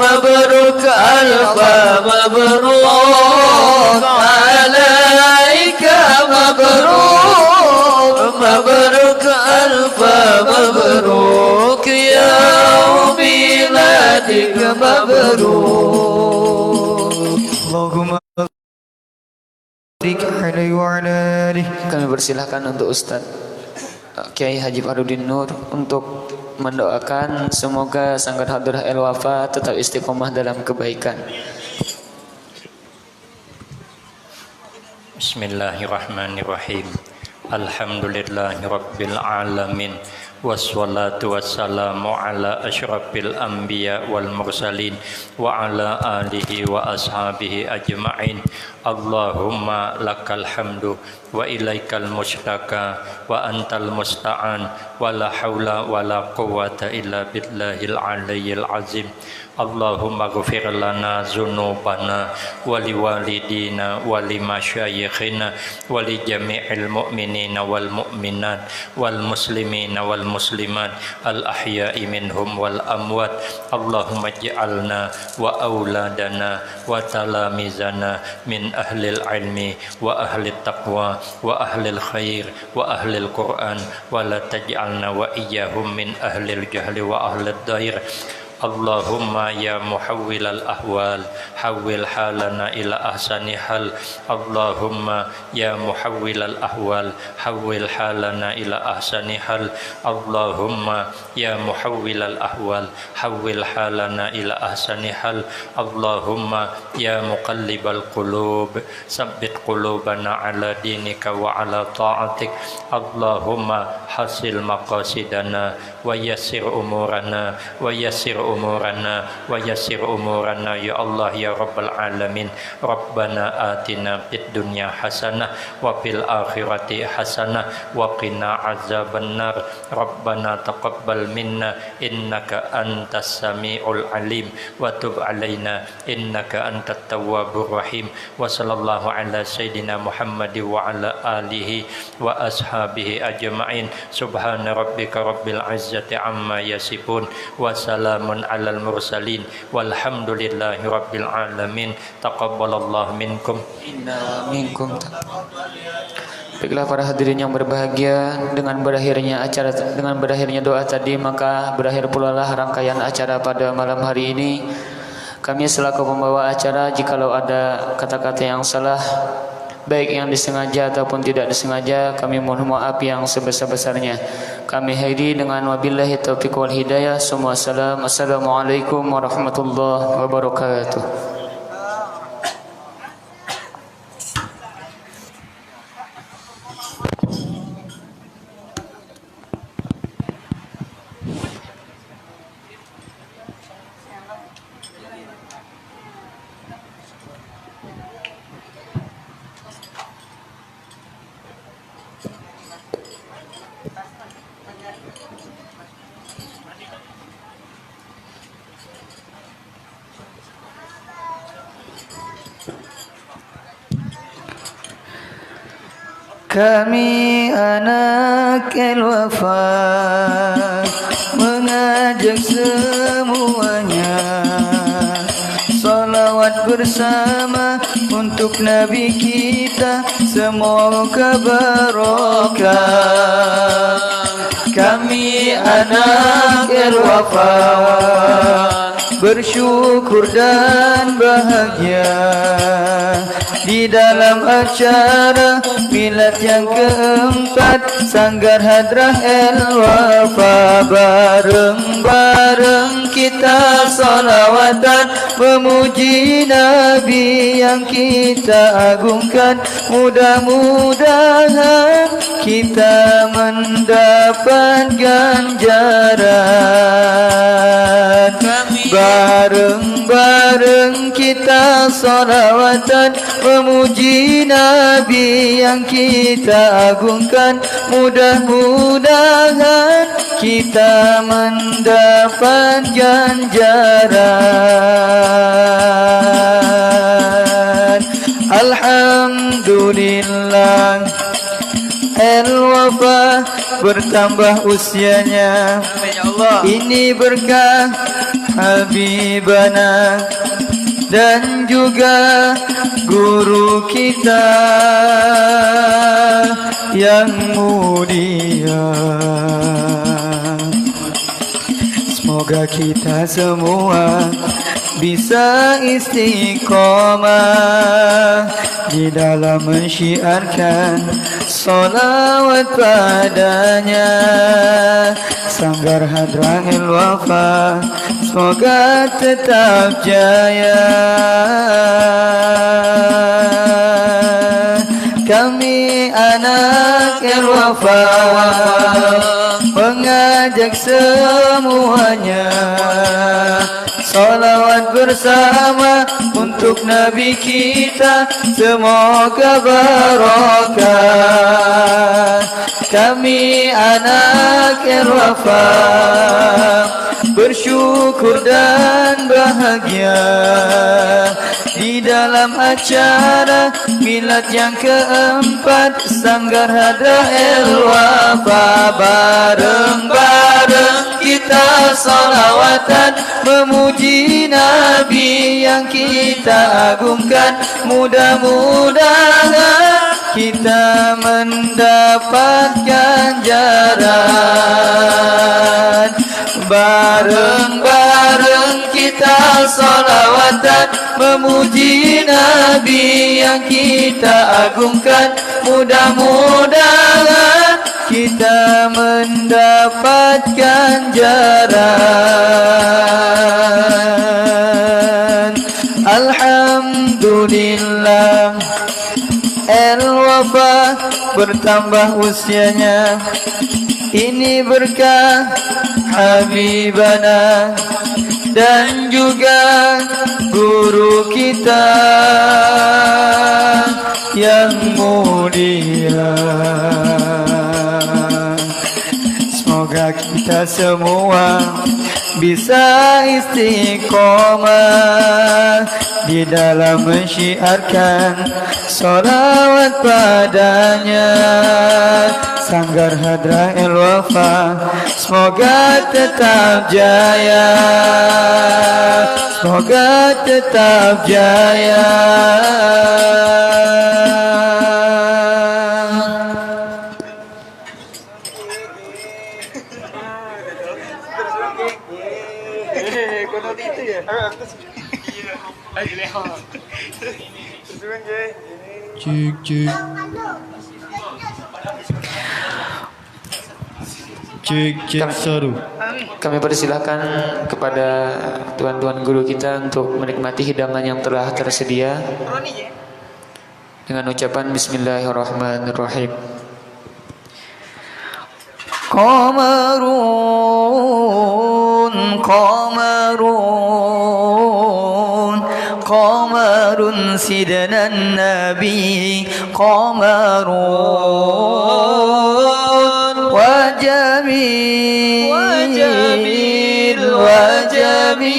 mabruk alfa mabruk alaika mabruk mabruk alfa mabruk ya miladik mabruk. Allahumma barik alaihi wa ala alihi. Kami persilahkan untuk Ustadz Kiai Haji Farudin Nur untuk mendoakan semoga Sanggar Hadrah El-Wafa tetap istiqomah dalam kebaikan. Bismillahirrahmanirrahim. Alhamdulillahi rabbil alamin. Wassalatu wassalamu ala asyrafil anbiya wal mursalin wa ala alihi wa ashabihi ajma'in. Allahumma lakal hamdu wa ilaikal mustaka wa antal musta'an wa la hawla wa la quwwata illa billahil aliyyil azim. Allahumma ghfir lana zunubana wa liwalidina wa limasyayikhina wa li jami'il mu'minina wal mu'minat wal muslimina wal muslimat al ahya'i minhum wal amwat. Allahumma ij'alna wa auladana wa talamizana min ahlil ilmi wa ahlil taqwa wa ahlil khair wa ahlil Qur'an wa la taj'alna wa iyyahum min ahlil jahli wa ahlil dair. Allahumma ya muhawwilal ahwal hawwil halana ila ahsani hal. Allahumma ya muhawwilal ahwal hawwil halana ila ahsani hal. Allahumma ya muhawwilal ahwal hawwil halana ila ahsani hal. Allahumma ya muqallibal qulub sabbit qulubana ala dinika wa ala ta'atik. Allahumma hasil maqasidana wa yassir umurana wa yassir umurana wa yassir umurana ya Allah ya rabbal alamin. Rabbana atina fid dunya hasanah wa fil akhirati hasanah wa qina azabannar. Rabbana taqabbal minna innaka antas samiul alim wa tub alaina innaka antat tawwabur rahim. Wa sallallahu ala sayyidina Muhammad wa ala alihi wa ashabihi ajma'in. Subhana rabbika rabbil izzati amma yasifun wa salamun wassalamun alal mursalin walhamdulillahi rabbil alamin. Taqabbalallahu minkum Inna minkum. Baiklah para hadirin yang berbahagia, dengan berakhirnya doa tadi maka berakhir pula lah rangkaian acara pada malam hari ini. Kami selaku pembawa acara, jikalau ada kata-kata yang salah, baik yang disengaja ataupun tidak disengaja, kami mohon maaf yang sebesar-besarnya. Kami akhiri dengan wabillahi taufiq wal hidayah. Semua salam. Assalamualaikum warahmatullahi wabarakatuh. Kami anak al-Wafa mengajak semuanya salawat bersama untuk Nabi kita, semoga barokah. Kami anak al-Wafa bersyukur dan bahagia di dalam acara milad yang keempat Sanggar Hadrah al-Wafa. Bareng-bareng kita salawatan memuji Nabi yang kita agungkan. Mudah-mudahan kita mendapat ganjaran. Bareng-bareng kita salawatan memuji Nabi yang kita agungkan. Mudah-mudahan kita mendapat ganjaran. Alhamdulillah al-Wafa bertambah usianya. Ini berkah Habibana dan juga guru kita yang mulia. Semoga kita semua bisa istiqomah di dalam mensyiarkan salawat padanya. Sanggar Hadrah al-Wafa semoga tetap jaya. Kami anak al-Wafa mengajak semuanya salawat bersama untuk Nabi kita, semoga barokah. Kami anak al-Wafa bersyukur dan bahagia di dalam acara milad yang keempat Sanggar Hadrah al-Wafa. Bareng-bareng kita salawatan memuji Nabi yang kita agungkan. Mudah-mudahan kita mendapat ganjaran. Bareng-bareng kita salawatan memuji Nabi yang kita agungkan. Mudah-mudahan kita mendapat ganjaran. Alhamdulillah al-Wafa bertambah usianya. Ini berkah Habibana dan juga guru kita yang mulia. Semoga kita semua bisa istiqomah di dalam mensyiarkan salawat padanya. Sanggar Hadra El Wafa, semoga tetap jaya, semoga tetap jaya. Cek seru. Kami persilahkan kepada tuan-tuan guru kita untuk menikmati hidangan yang telah tersedia dengan ucapan Bismillahirrahmanirrahim. Qamarun, qamarun, qamarun sidna nabi, qamarun wajamil, wajamil, wajamil,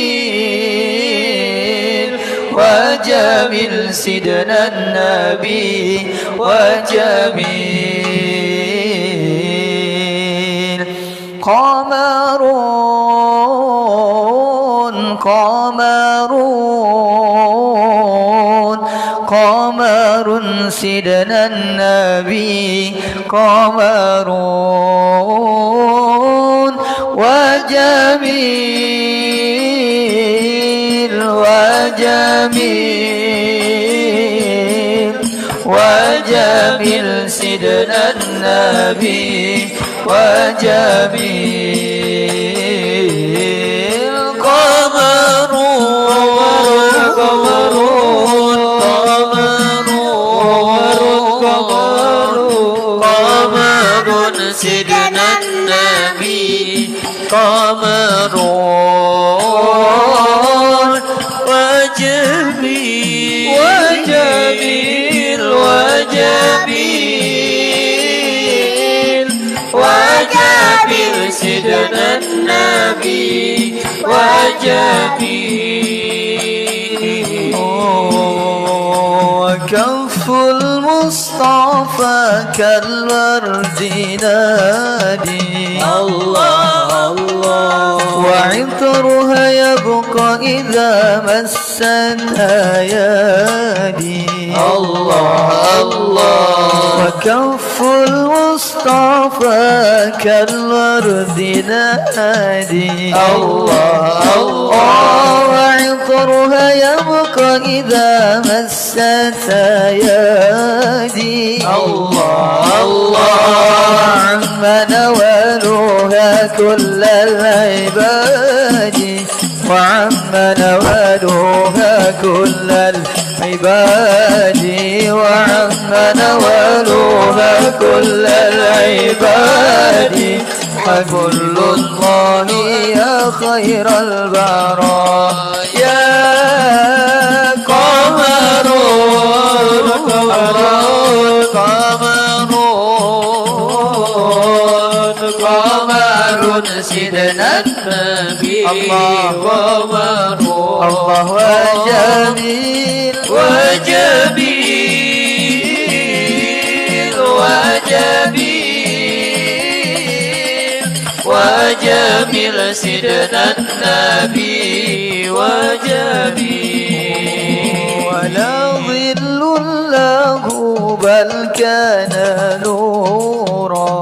wajamil sidna nabi, wajamil. Qamarun, qamarun, qamarun sidna nabi, qamarun wajamil, wajamil, wajamil sidna nabi, wajamil. Qamarun, qamarun, qamarun, qamarun sidna nabi, qamarun wajamil, wajamil, wajamil, wajamil sidna nabi, wajamil. وكف المصطفى كالورد نادي الله الله، وعطرها يبقى إذا مستها يدي الله الله. وكف المصطفى كالورد نادي الله الله، وعطرها يبقى إذا مستها يدي الله الله. عم نوالها كل العباد، وعم نوالها كل العباد، وعم نوالها كل العباد. حبل الله يا خير البرايا. قمرون، قمرون، قمرون، قمر سيدنا النبي، قمر الله وجميل، وجميل، وجميل، وجميل سيدنا النبي، وجميل. ولا ظل له بل كان نورا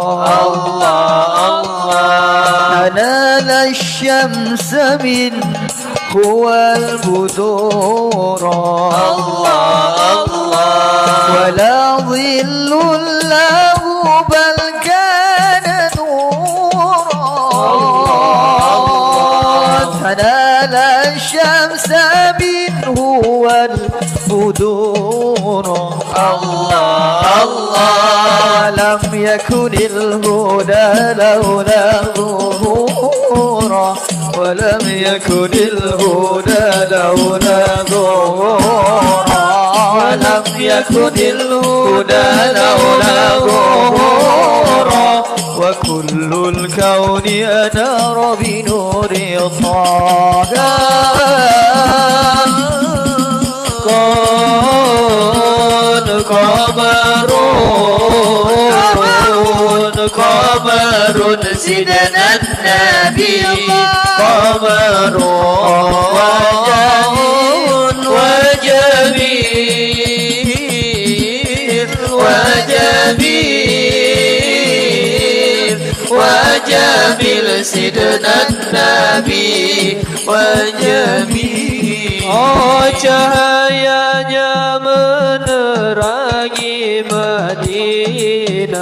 الله الله. نال الشمس من هو البدور الله الله. ولا ظل له بل كان نورا الله. فنال الشمس منه والبدور الله الله. لم يكن الهدى لولا ظهورا، ولم يكن الهدى لولا ظهورا، ولم يكن الهدى لولا ظهورا. وكل الكون أنار بنور طه. قمرون، قمرون، قمر سيدنا النبي قمر وجميل وجميل سيدنا النبي وجميل. Oh cahayanya menerangi Madinah,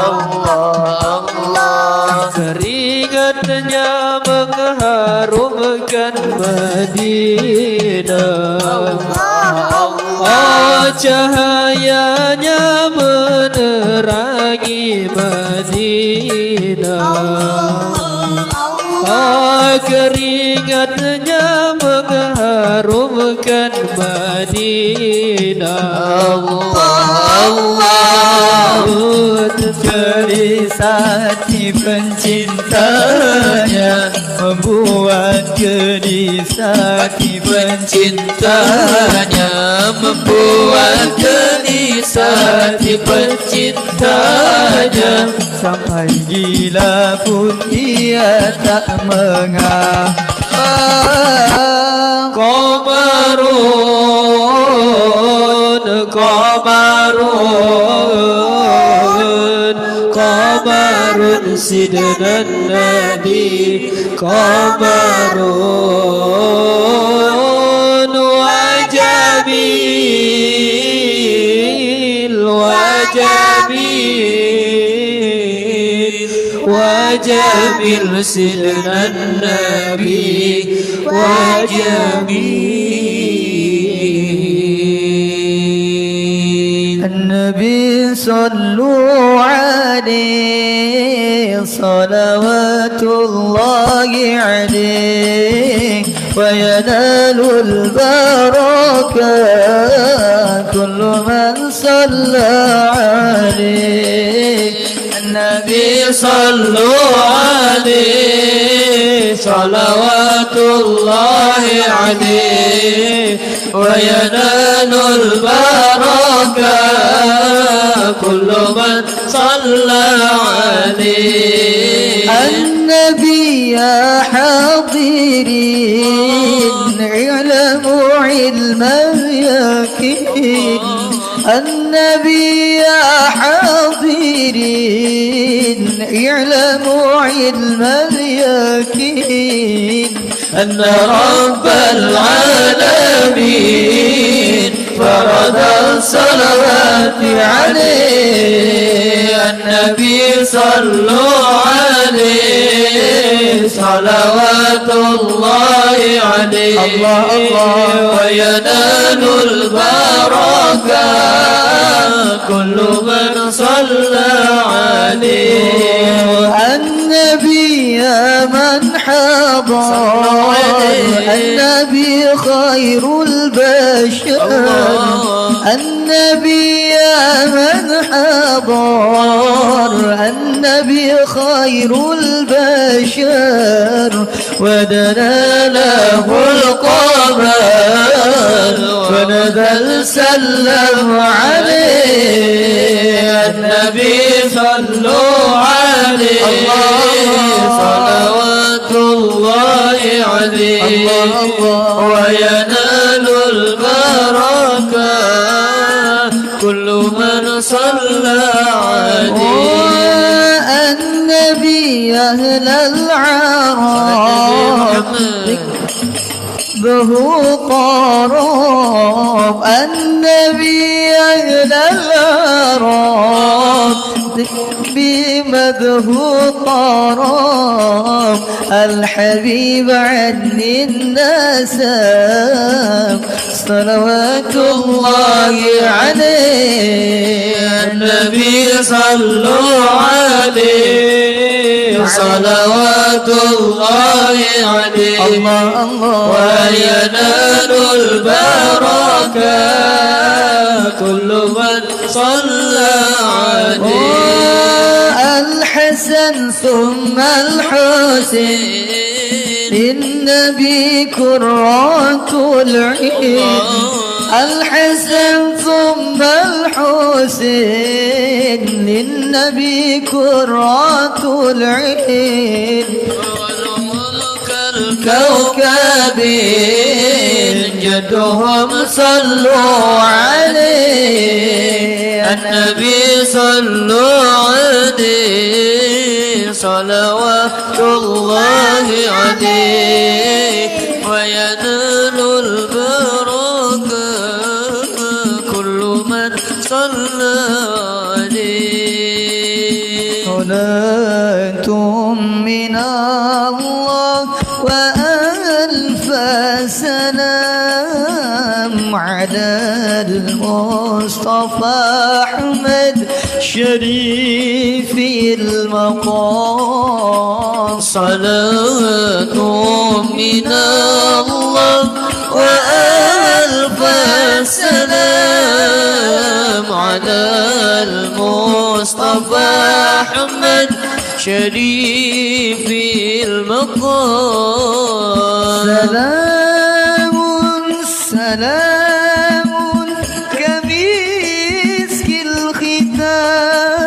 Allah Allah keringatnya mengharumkan Madinah. Oh cahayanya menerangi Madinah, oh keringatnya mengharumkan Madinah. Allah gelisah pencintanya, membuat gelisah pencintanya, membuat gelisah pencintanya, sampai gila pun ia tak mengapa. Qamarun sidna nabi qamarun wajamil sidna nabi wajamil. النبي صلوا عليه صلوات الله عليه وينال البركة كل من صلى عليه. النبي صلوا عليه صلوات الله عليه وينال البركة كل من صلى عليه. النبي يا حاضرين اعلموا علم اليقين. النبي يا حاضرين اعلموا علم اليقين أن رب العالمين فرض الصلوات عليه. النبي صلوا عليه صلوات الله عليه وينال البركة كل من صلى عليه. النبي يا من حضر النبي خير البشر. النبي يا من حضر النبي خير البشر ودنا له القمر ونزل سلم عليه. النبي صلوا عليه صلوات الله عليه وينال البركة كل من صلى عليه. النبي أهل العرب به قرب. النبي أهل العرب بمده قرب. الحبيب عن النسب صلوات الله عليه. النبي صلوا عليه صلوات الله عليه وينال البركة كل من صلى عليه. الحسن ثم الحسين للنبي كرة العين. الحسن ثم الحسين للنبي للنبي كرة العين كوكب جدهم صلوا عليه النبي صلوا عليه صلوات الله عليه وينال البركة كل من صلى عليه صلاة من الله وألف سلام على المصطفى أحمد شريف المقام صلاة من الله وألف سلام على المصطفى أحمد شريف المقام سلام سلام كمسك الختام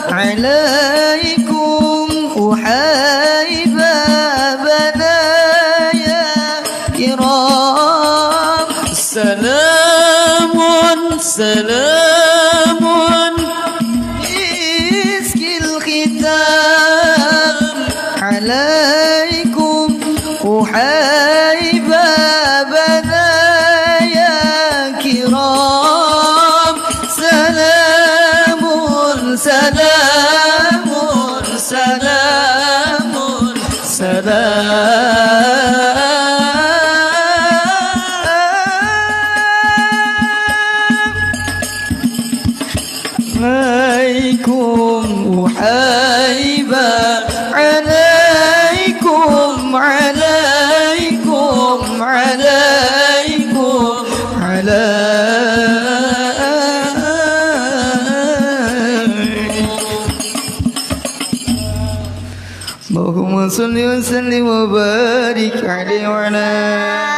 عليكم أحيب بنايا كرام سلام سلام مسك الختام عليكم أحيب بنايا كرام سلام سلام سلام عليكم أحيبا عليكم عليكم عليكم اللهم صل وسلم وبارك عليه وعلى